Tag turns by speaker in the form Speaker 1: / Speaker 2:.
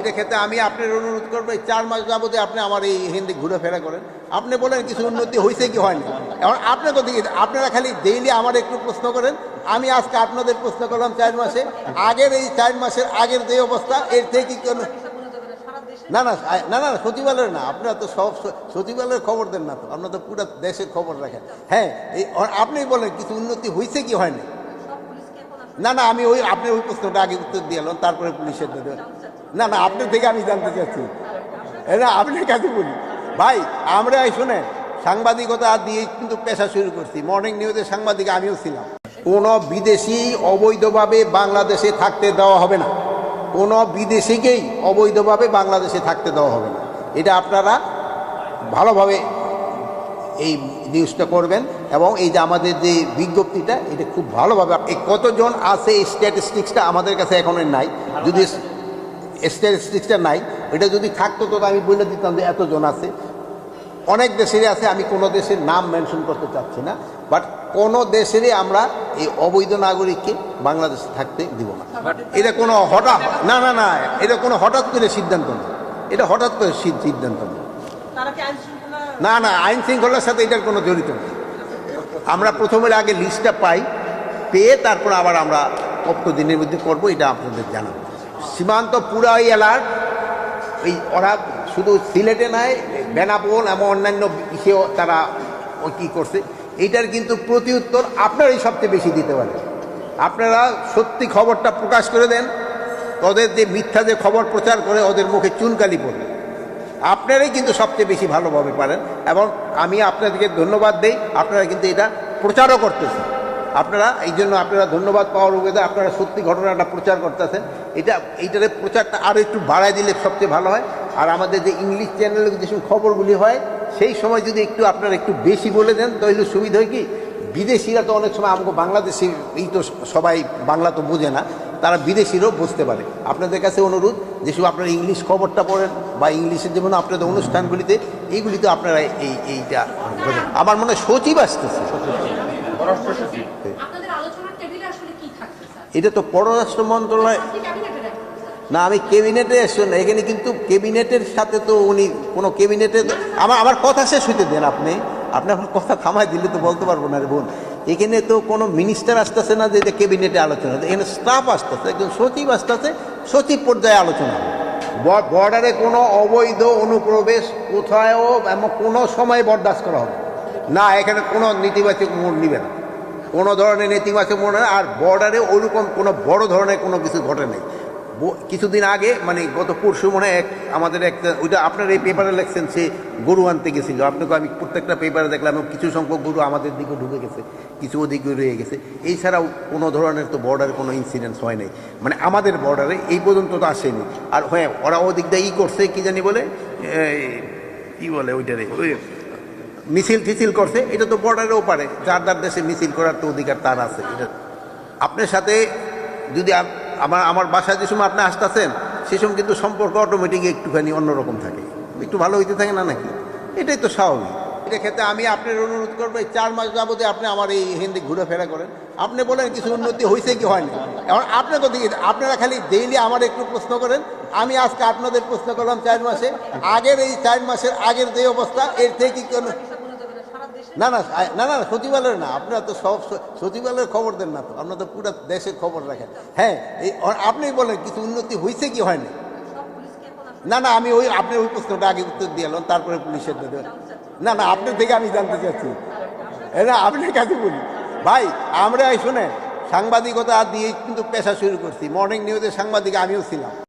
Speaker 1: এটা ক্ষেত্রে আমি আপনার অনুরোধ করবো, এই 4 মাস যাবতে আপনি আমার এই হিন্দি ঘুরেফেরা করেন, আপনি বলেন কিছু উন্নতি হয়েছে কি হয়নি। এখন আপনাকে দিকে আপনারা খালি ডেইলি আমার একটু প্রশ্ন করেন, আমি আজকে আপনাদের প্রশ্ন করলাম 4 মাসে আগের, এই 4 মাসের আগের যে অবস্থা এর থেকে কি কোনো না না না না সচিবালয়ের না, আপনারা তো সব সচিবালয়ের খবর দেন না, তো আপনারা তো পুরো দেশের খবর রাখেন। হ্যাঁ, এই আপনি বলেন কিছু উন্নতি হয়েছে কি হয়নি। না না আমি আপনি ওই প্রশ্নটা আগে উত্তর দিয়ে এলাম, তারপরে পুলিশের দেবেন। না না আপনার থেকে আমি জানতে চাচ্ছি, না আপনার কাছে বলি ভাই, আমরা শুনে সাংবাদিকতা দিয়ে কিন্তু পেশা শুরু করছি, মর্নিং নিউজের সাংবাদিক আমিও ছিলাম। কোনো বিদেশি অবৈধভাবে বাংলাদেশে থাকতে দেওয়া হবে না, কোনো বিদেশিকেই অবৈধভাবে বাংলাদেশে থাকতে দেওয়া হবে না। এটা আপনারা ভালোভাবে এই নিউজটা করবেন, এবং এই যে আমাদের যে বিজ্ঞপ্তিটা এটা খুব ভালোভাবে এই কতজন আছে এই স্ট্যাটিস্টিক্সটা আমাদের কাছে এখন নাই, যদি স্ট্যাটিস্টিক্সটা নাই, এটা যদি থাকতো তো আমি বলে দিতাম যে এতজন আছে। অনেক দেশেরই আছে, আমি কোনো দেশের নাম মেনশন করতে চাচ্ছি না, বাট কোনো দেশেরই আমরা এই অবৈধ নাগরিককে বাংলাদেশে থাকতে দিব না। এটা কোনো হঠাৎ না না না এটা কোনো হঠাৎ করে সিদ্ধান্ত না, এটা হঠাৎ করে সিদ্ধান্ত না, না আইন শৃঙ্খলার সাথে এটার কোনো জড়িত নেই। আমরা প্রথমে আগে লিস্টটা পাই, পেয়ে তারপর আবার আমরা কত দিনের মধ্যে করবো এটা আপনাদের জানাবো। সীমান্ত পুরাই অ্যালার্ট, এই ওরা শুধু সিলেটে নাই, বেনাপোল এবং অন্যান্য বিষয়েও তারা কী করছে, এইটার কিন্তু প্রতি উত্তর আপনারাই সবচেয়ে বেশি দিতে পারেন। আপনারা সত্যি খবরটা প্রকাশ করে দেন, ওদের যে মিথ্যা যে খবর প্রচার করে ওদের মুখে চুনকালি পড়বে, আপনারাই কিন্তু সবচেয়ে বেশি ভালোভাবে পারেন। এবং আমি আপনাদেরকে ধন্যবাদ দেই, আপনারা কিন্তু এটা প্রচারও করতেছেন, আপনারা এই জন্য আপনারা ধন্যবাদ পাওয়ার উপায়, আপনারা সত্যি ঘটনাটা প্রচার করতেছেন। এইটার প্রচারটা আরও একটু বাড়ায় দিলে সবচেয়ে ভালো হয়। আর আমাদের যে ইংলিশ চ্যানেলে যেসব খবরগুলি হয় সেই সময় যদি একটু আপনারা একটু বেশি বলে দেন তাহলে সুবিধা হয় কি, বিদেশিরা তো অনেক সময় আমাকে বাংলাদেশি এই তো সবাই বাংলা তো বোঝে না, তারা বিদেশিরাও বুঝতে পারে। আপনাদের কাছে অনুরোধ, যেসব আপনারা ইংলিশ খবরটা পড়েন বা ইংলিশের যেমন আপনাদের অনুষ্ঠানগুলিতে এইগুলিতে আপনারা এইটা আমার মনে হয় সচিব আসতেছে, এটা তো পররাষ্ট্র মন্ত্রণালয় না, আমি ক্যাবিনেটে এসছি না এখানে, কিন্তু ক্যাবিনেটের সাথে তো উনি কোনো ক্যাবিনেটে আমার কথা শেষ হইতে দেন, আপনি আমার কথা থামায় দিলে তো বলতে পারবো না রে বোন। এখানে তো কোনো মিনিস্টার আসতেছে না যে এটা ক্যাবিনেটে আলোচনা, এখানে স্টাফ আসতেছে, একজন সচিব আসতেছে, সচিব পর্যায়ে আলোচনা। বর্ডারে কোনো অবৈধ অনুপ্রবেশ কোথায়ও এমন কোনো সময় বরদাস্ত করা হবে না, এখানে কোনো নেতিবাচক মোড় নিবে না, কোনো ধরনের নেতিবাচক মোড় না। আর বর্ডারে ওরকম কোনো বড় ধরনের কোনো কিছু ঘটে নেই। কিছুদিন আগে মানে গত পরশু মনে হয় আমাদের একটা, ওইটা আপনার এই পেপারে লেখছেন, সে গরু আনতে গেছিলো, আপনাকে আমি প্রত্যেকটা পেপারে দেখলাম কিছু সংখ্যক গরু আমাদের দিকে ঢুকে গেছে, কিছু ওদিকে রয়ে গেছে। এছাড়াও কোনো ধরনের তো বর্ডারে কোনো ইনসিডেন্টস হয় নাই, মানে আমাদের বর্ডারে এই পর্যন্ত তো আসেনি। আর হ্যাঁ, ওরা ওদিক দিয়ে করছে কি জানি বলে, কী বলে ওইটারে, ওই মিছিল টিছিল করছে, এটা তো বর্ডারেও পারে, যার দেশে মিছিল করার তো অধিকার তার আছে। এটা আপনার সাথে যদি আমার বাসায় যে সময় আপনি আসতেছেন সে সময় কিন্তু সম্পর্ক অটোমেটিক একটুখানি অন্যরকম থাকে, একটু ভালো হইতে থাকে না নাকি, এটাই তো স্বাভাবিক। এটা ক্ষেত্রে আমি আপনার অনুরোধ করবো, এই 4 মাস যাবতে আপনি আমার এই হিন্দি ঘুরেফেরা করেন, আপনি বলেন কিছু উন্নতি হয়েছে কি হয়নি। এখন আপনাকে দিকে আপনারা খালি ডেইলি আমার একটু প্রশ্ন করেন, আমি আজকে আপনাদের প্রশ্ন করলাম 4 মাসে আগের, এই 4 মাসের আগের যে অবস্থা এর থেকে কি কোনো না না না না সচিবালয়ের না, আপনারা তো সব সচিবালয়ের খবর দেন না, তো আপনারা তো পুরো দেশের খবর রাখেন। হ্যাঁ, এই আপনি বলেন কিছু উন্নতি হয়েছে কি হয়নি। না না আমি আপনি ওই প্রশ্নটা আগে উত্তর দিয়ে এলাম, তারপরে পুলিশের দেবেন। না না আপনার থেকে আমি জানতে চাচ্ছি, না আপনার কাছে বলি ভাই, আমরা শুনে সাংবাদিকতা দিয়ে কিন্তু পেশা শুরু করছি, মর্নিং নিউজের সাংবাদিক আমিও ছিলাম।